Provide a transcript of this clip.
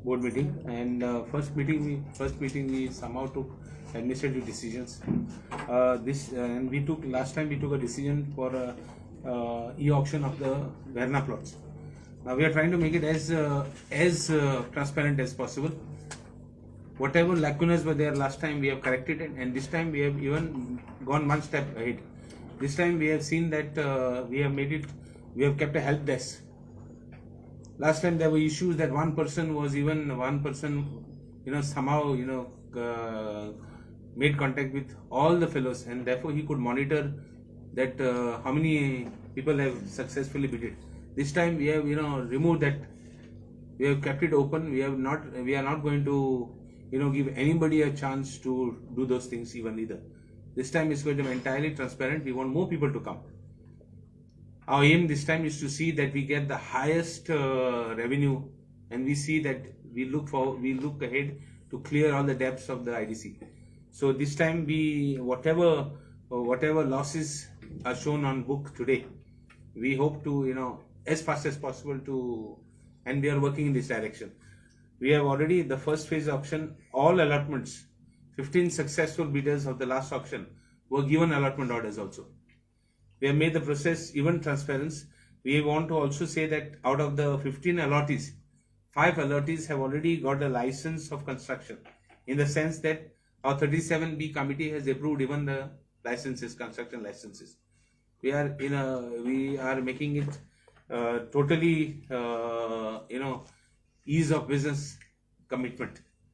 board meeting, and first meeting we somehow took administrative decisions. And we took last time we took a decision for e-auction of the Verna plots. Now we are trying to make it as transparent as possible. Whatever lacunas were there last time, we have corrected it, and this time we have even gone one step ahead. This time we have seen that we have kept a help desk. Last time there were issues that one person, somehow, made contact with all the fellows, and therefore he could monitor that how many people have successfully bid. This time we have, removed that. We have kept it open. We are not going to, give anybody a chance to do those things either. This time it's going to be entirely transparent. We want more people to come. Our aim this time is to see that we get the highest revenue, and we see that we look ahead to clear all the debts of the IDC. So this time whatever losses are shown on book today, we hope to, as fast as possible and we are working in this direction. We have already, the first phase auction, all allotments, 15 successful bidders of the last auction were given allotment orders also. We have made the process even transparent. We want to also say that out of the 15 allottees, 5 allottees have already got a license of construction, in the sense that our 37B committee has approved even the licenses, construction licenses. We are making it totally, ease of business commitment.